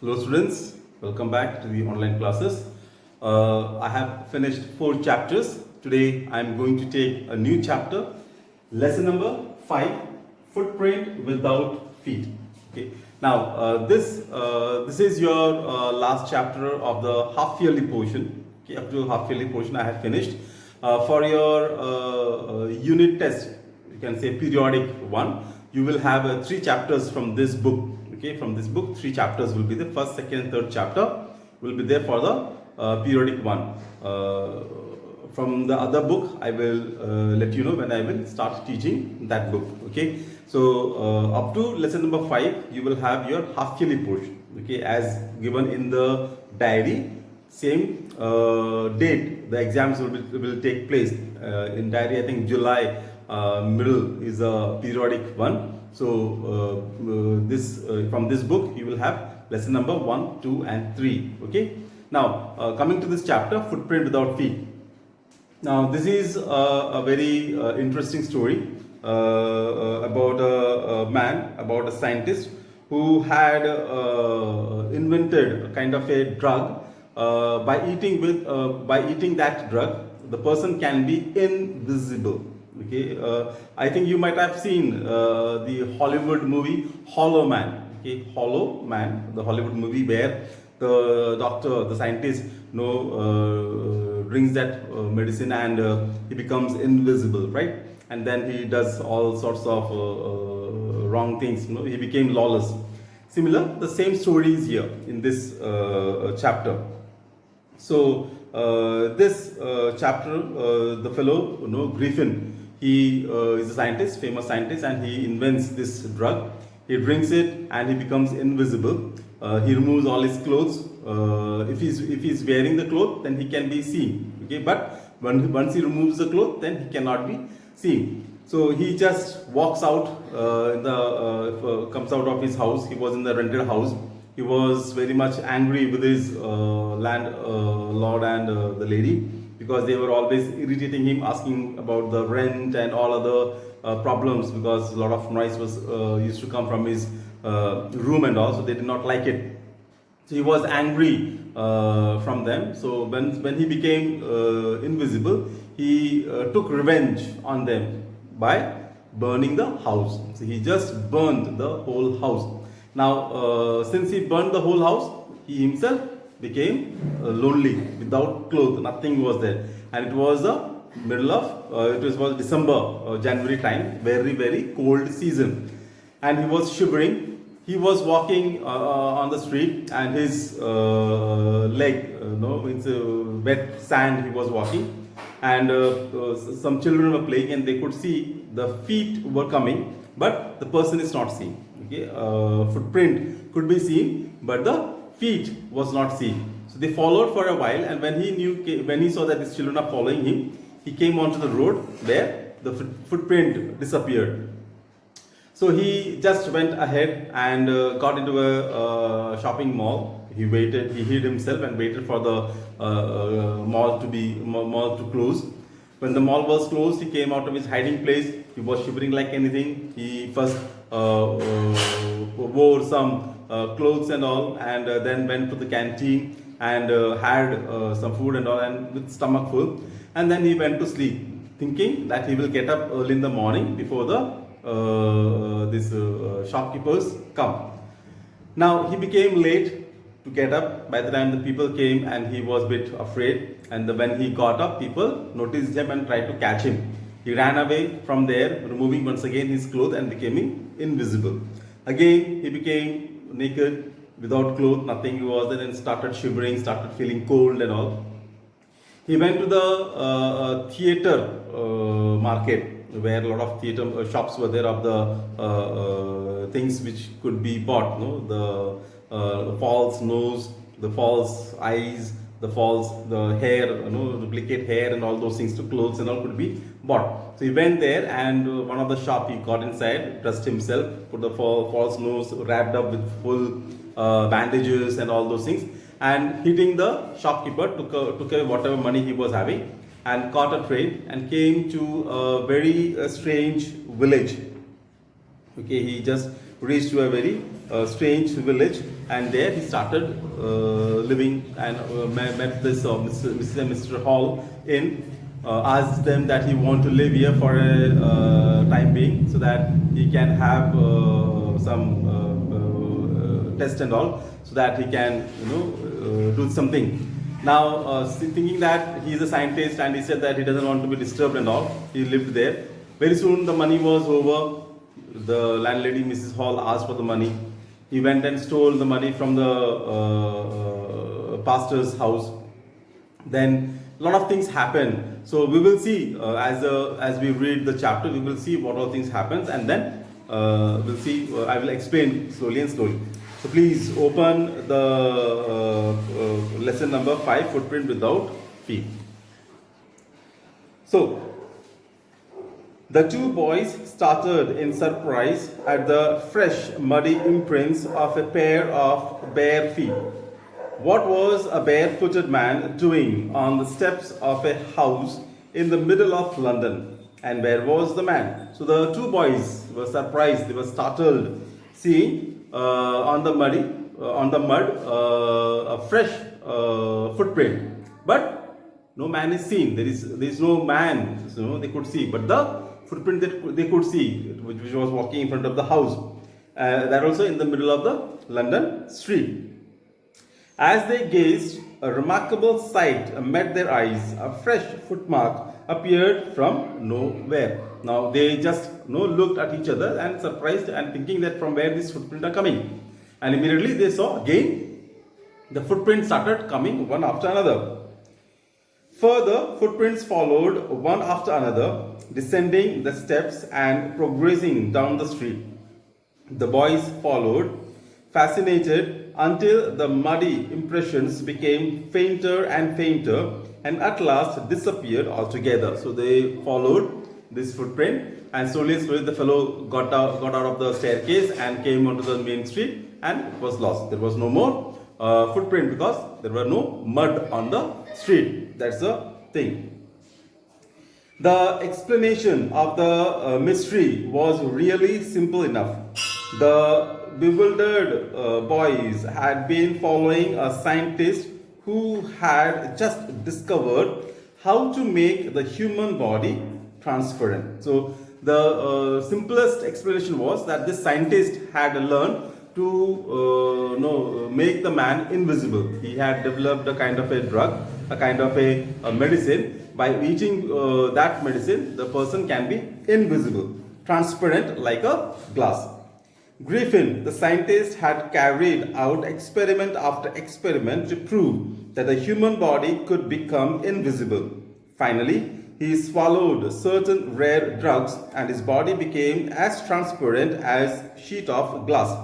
Hello students, welcome back to the online classes. I have finished 4 chapters. Today I am going to take a new chapter, lesson number 5, footprint without feet. Okay. Now this is your last chapter of the half yearly portion. Okay, up to half yearly portion I have finished. For your unit test, you can say periodic one, you will have 3 chapters from this book. Okay, from this book 3 chapters will be the first, second and third chapter will be there for the periodic one. From the other book I will let you know when I will start teaching that book. Okay, so up to lesson number 5 you will have your half yearly portion. Okay, as given in the diary, same date the exams will take place. In diary I think July middle is a periodic one. So from this book you will have lesson number 1, 2 and 3. Okay. Now coming to this chapter, footprint without feet. Now this is a very interesting story about a man, about a scientist who had invented a kind of a drug. By eating that drug, the person can be invisible. Okay, I think you might have seen the Hollywood movie Hollow Man. Okay, Hollow Man, the Hollywood movie where the doctor, the scientist, drinks that medicine and he becomes invisible, right? And then he does all sorts of wrong things. He became lawless. Similar, the same story is here in this chapter. So this chapter, the fellow, Griffin, he is a scientist, famous scientist, and he invents this drug. He drinks it and he becomes invisible. He removes all his clothes. If he's wearing the cloth, then he can be seen. Okay, but once he removes the cloth, then he cannot be seen. So he just walks out, comes out of his house. He was in the rented house. He was very much angry with his landlord and the lady, because they were always irritating him, asking about the rent and all other problems, because a lot of noise was used to come from his room and all, so they did not like it. So he was angry from them. So when he became invisible, he took revenge on them by burning the house. So he just burned the whole house. Now, since he burned the whole house, he himself became lonely, without clothes, nothing was there. And it was the middle of, it was December, January time, very, very cold season. And he was shivering. He was walking on the street and his leg, it's wet sand he was walking. And some children were playing and they could see the feet were coming, but the person is not seen. Okay, footprint could be seen, but the feet was not seen. So they followed for a while, and when he saw that his children are following him, he came onto the road where the footprint disappeared. So he just went ahead and got into a shopping mall. He waited, he hid himself and waited for the mall to close. When the mall was closed, he came out of his hiding place. He was shivering like anything. He first wore some clothes and all, and then went to the canteen and had some food and all, and with stomach full. And then he went to sleep, thinking that he will get up early in the morning before the shopkeepers come. Now he became late to get up. By the time the people came, and he was a bit afraid. And when he got up, people noticed him and tried to catch him. He ran away from there, removing once again his clothes and becoming invisible. Again, he became naked, without clothes, nothing he was there, and started shivering, started feeling cold and all. He went to the theater market, where a lot of theater shops were there of the things which could be bought, the false nose, the false eyes, the hair, duplicate hair and all those things, to clothes and all could be bought. So he went there, and one of the shop, he got inside, dressed himself, put the false nose, wrapped up with full bandages and all those things, and hitting the shopkeeper, took away whatever money he was having, and caught a train and came to a very strange village. Okay, he just reached to a very strange village and there he started living, and met this Mr. and Mr. Hall in, asked them that he want to live here for a time being, so that he can have some test and all, so that he can do something. Now, thinking that he is a scientist, and he said that he doesn't want to be disturbed and all, he lived there. Very soon the money was over. The landlady, Mrs. Hall, asked for the money. He went and stole the money from the pastor's house. Then a lot of things happen. So we will see, as we read the chapter, we will see what all things happens, and then we'll see. I will explain slowly and slowly. So please open the lesson number 5, footprint without feet. So the two boys started in surprise at the fresh, muddy imprints of a pair of bare feet. What was a barefooted man doing on the steps of a house in the middle of London? And where was the man? So the two boys were surprised, they were startled, seeing on the mud, a fresh footprint. But no man is seen. There is no man, they could see. But the footprint that they could see, which was walking in front of the house, that also in the middle of the London street. As they gazed, a remarkable sight met their eyes. A fresh footmark appeared from nowhere. Now they just looked at each other and surprised and thinking that from where these footprints are coming. And immediately they saw again the footprints started coming one after another. Further footprints followed one after another, descending the steps and progressing down the street. The boys followed, fascinated, until the muddy impressions became fainter and fainter, and at last disappeared altogether. So they followed this footprint, and slowly the fellow got out of the staircase and came onto the main street, and it was lost. There was no more footprint because there were no mud on the street. That's the thing. The explanation of the mystery was really simple enough. The bewildered boys had been following a scientist who had just discovered how to make the human body transparent. So the simplest explanation was that this scientist had learned to make the man invisible. He had developed a kind of a drug, a kind of a medicine. By eating that medicine, the person can be invisible, transparent like a glass. Griffin, the scientist, had carried out experiment after experiment to prove that the human body could become invisible. Finally, he swallowed certain rare drugs and his body became as transparent as a sheet of glass,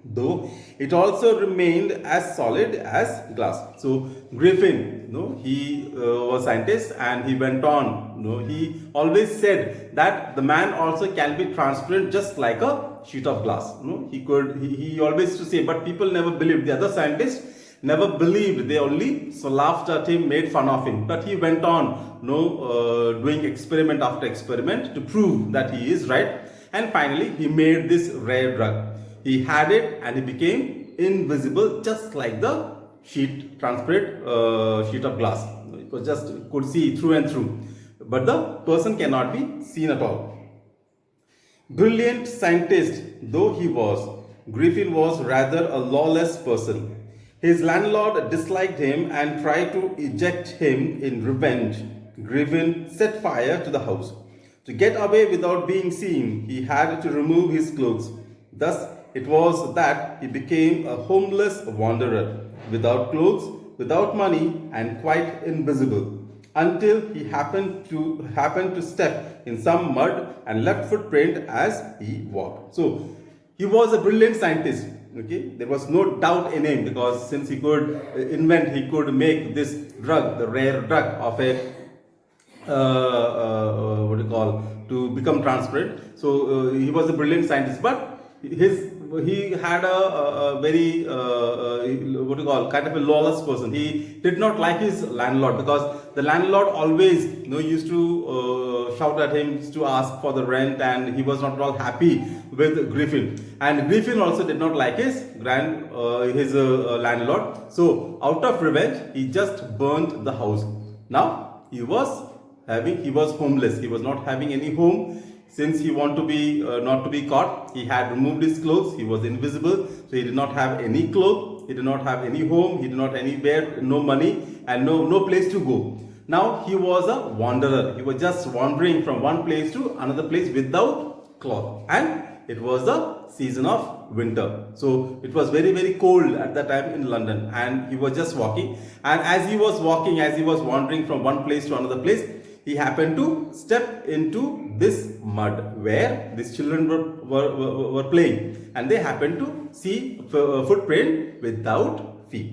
though it also remained as solid as glass. So Griffin, he was a scientist, and he went on. He always said that the man also can be transparent just like a sheet of glass. He always used to say, but people never believed. The other scientists never believed. They only laughed at him, made fun of him. But he went on, doing experiment after experiment to prove that he is right. And finally, he made this rare drug. He had it, and he became invisible, just like the transparent sheet of glass. It was just could see through and through, but the person cannot be seen at all. Brilliant scientist though he was, Griffin was rather a lawless person. His landlord disliked him and tried to eject him in revenge. Griffin set fire to the house. To get away without being seen, he had to remove his clothes. Thus, it was that he became a homeless wanderer, without clothes, without money, and quite invisible, until he happened to step in some mud and left footprint as he walked. So he was a brilliant scientist. Okay, there was no doubt in him, because since he could invent, he could make this drug, the rare drug of a to become transparent. So he was a brilliant scientist, but his he had a very what do you call, kind of a lawless person. He did not like his landlord because the landlord always used to shout at him, used to ask for the rent, and he was not at all happy with Griffin. And Griffin also did not like his landlord. So out of revenge, he just burnt the house. Now he was homeless. He was not having any home. Since he wanted to be not to be caught, he had removed his clothes. He was invisible, so he did not have any clothes. He did not have any home. He did not anywhere, no money, and no place to go. Now he was a wanderer. He was just wandering from one place to another place without cloth, and it was the season of winter. So it was very, very cold at that time in London, and he was just walking. And as he was walking, as he was wandering from one place to another place, he happened to step into this mud where these children were playing, and they happened to see a footprint without feet.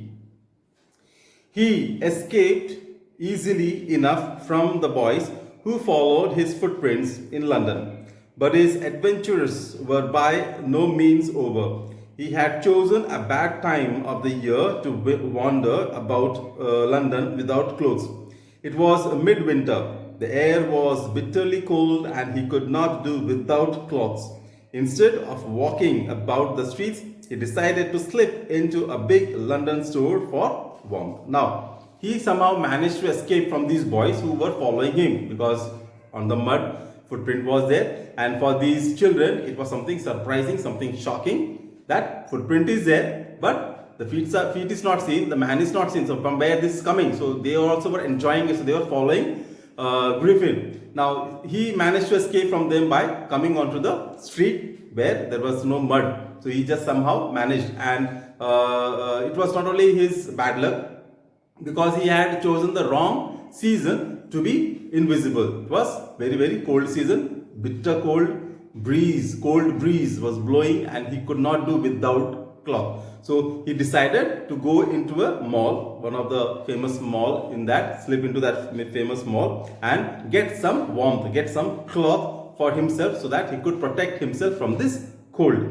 He escaped easily enough from the boys who followed his footprints in London, but his adventures were by no means over. He had chosen a bad time of the year to wander about London without clothes. It was midwinter. The air was bitterly cold, and he could not do without clothes. Instead of walking about the streets, he decided to slip into a big London store for warmth. Now, he somehow managed to escape from these boys who were following him, because on the mud, footprint was there, and for these children, it was something surprising, something shocking, that footprint is there, but the feet is not seen, the man is not seen. So from where this is coming? So they also were enjoying it, so they were following Griffin. Now he managed to escape from them by coming onto the street where there was no mud. So he just somehow managed, and it was not only his bad luck, because he had chosen the wrong season to be invisible. It was very, very cold season, bitter cold breeze was blowing, and he could not do without cloth. So he decided to go into a mall, one of the famous mall in that, slip into that famous mall and get some warmth, get some cloth for himself, so that he could protect himself from this cold.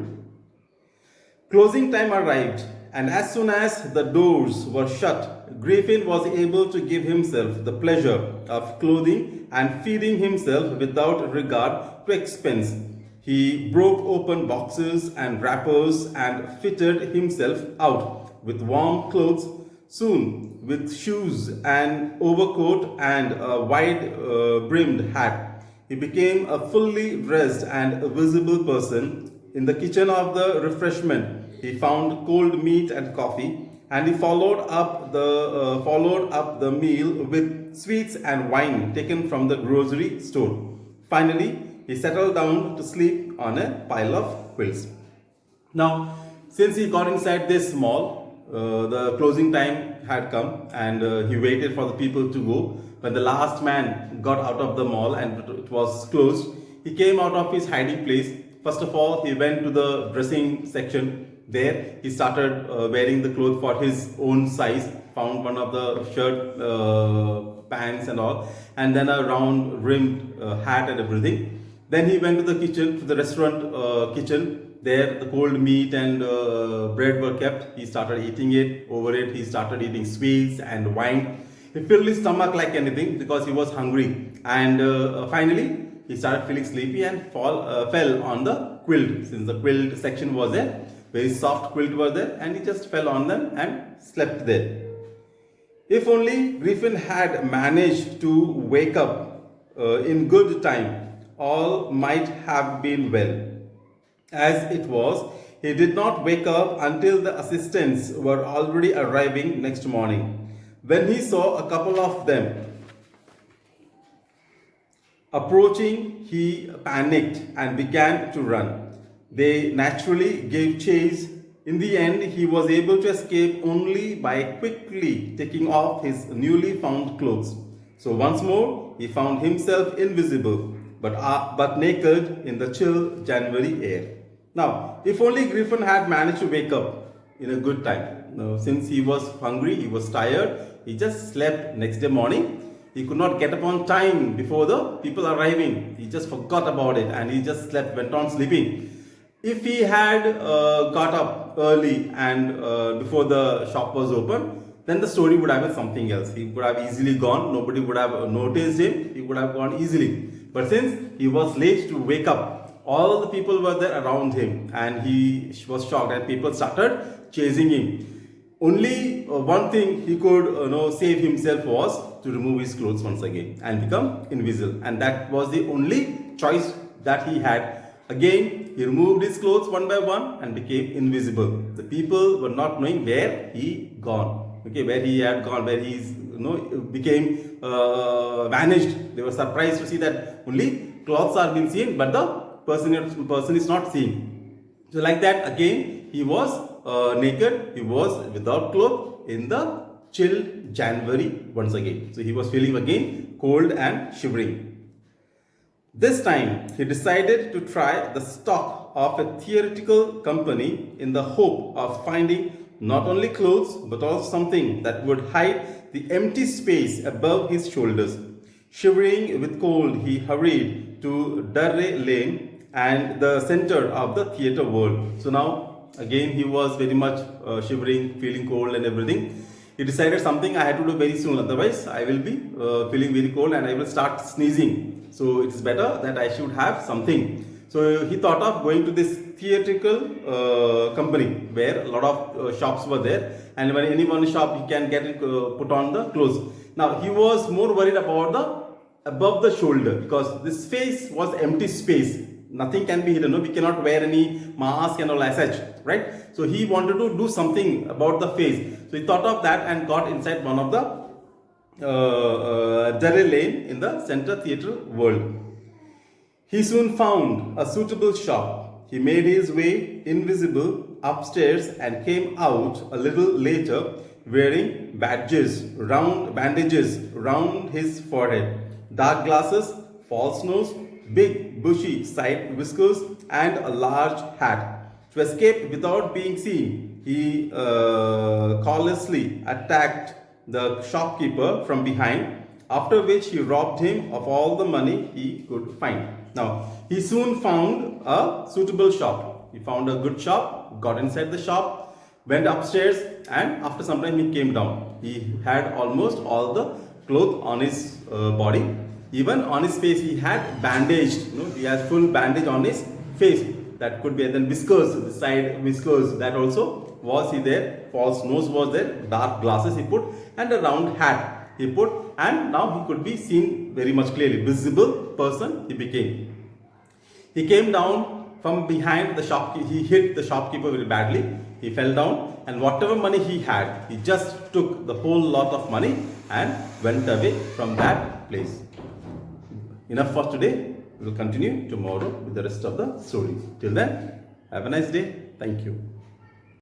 Closing time arrived, and as soon as the doors were shut, Griffin was able to give himself the pleasure of clothing and feeding himself without regard to expense. He broke open boxes and wrappers and fitted himself out with warm clothes. Soon, with shoes and overcoat and a wide-brimmed hat, he became a fully dressed and visible person. In the kitchen of the refreshment, he found cold meat and coffee, and he followed up the meal with sweets and wine taken from the grocery store. Finally, he settled down to sleep on a pile of quilts. Now, since he got inside this mall, the closing time had come, and he waited for the people to go. When the last man got out of the mall and it was closed, he came out of his hiding place. First of all, he went to the dressing section. There, he started wearing the clothes for his own size, found one of the shirt, pants and all, and then a round rimmed hat and everything. Then he went to the kitchen, to the restaurant kitchen. There the cold meat and bread were kept. He started eating it. Over it, he started eating sweets and wine. He filled his stomach like anything because he was hungry. And finally, he started feeling sleepy and fell on the quilt. Since the quilt section was there, very soft quilt was there, and he just fell on them and slept there. If only Griffin had managed to wake up in good time, all might have been well. As it was, he did not wake up until the assistants were already arriving next morning. When he saw a couple of them approaching, he panicked and began to run. They naturally gave chase. In the end, he was able to escape only by quickly taking off his newly found clothes. So once more, he found himself invisible, but naked in the chill January air. Now, if only Griffin had managed to wake up in a good time. Now, since he was hungry, he was tired, he just slept. Next day morning, he could not get up on time before the people arriving. He just forgot about it, and he just slept, went on sleeping. If he had got up early and before the shop was open, then the story would have been something else. He would have easily gone, nobody would have noticed him, he would have gone easily. But since he was late to wake up, all the people were there around him and he was shocked and people started chasing him. Only one thing he could save himself was to remove his clothes once again and become invisible. And that was the only choice that he had. Again, he removed his clothes one by one and became invisible. The people were not knowing where he gone. Okay, where he had gone, where he became vanished. They were surprised to see that only clothes are being seen, but the person is not seen. So like that, again, he was naked. He was without clothes in the chill January once again. So he was feeling again cold and shivering. This time, he decided to try the stock of a theatrical company in the hope of finding not only clothes but also something that would hide the empty space above his shoulders. Shivering with cold, he hurried to Drury Lane and the center of the theatre world. So now, again, he was very much shivering, feeling cold and everything. He decided something I had to do very soon, otherwise I will be feeling very cold and I will start sneezing. So it is better that I should have something. So he thought of going to this theatrical company where a lot of shops were there, and when any one shop he can get it put on the clothes. Now he was more worried about the above the shoulder because this space was empty space. Nothing can be hidden. No, we cannot wear any mask and all as such, right? So he wanted to do something about the face. So he thought of that and got inside one of the Drury Lane in the Centre Theatre world. He soon found a suitable shop. He made his way invisible upstairs and came out a little later wearing bandages round his forehead, dark glasses, false nose, big bushy side whiskers and a large hat. To escape without being seen, he callously attacked the shopkeeper from behind, after which he robbed him of all the money he could find. Now, he soon found a suitable shop. He found a good shop, got inside the shop, went upstairs, and after some time he came down. He had almost all the clothes on his body. Even on his face he had bandaged. He has full bandage on his face. That could be, and then whiskers, the side whiskers, that also was he there. False nose was there, dark glasses he put, and a round hat he put, and now he could be seen very much clearly. Visible person he became. He came down from behind the shop. He hit the shopkeeper very badly. He fell down, and whatever money he had, he just took the whole lot of money and went away from that place. Enough for today. We will continue tomorrow with the rest of the story. Till then, have a nice day. Thank you.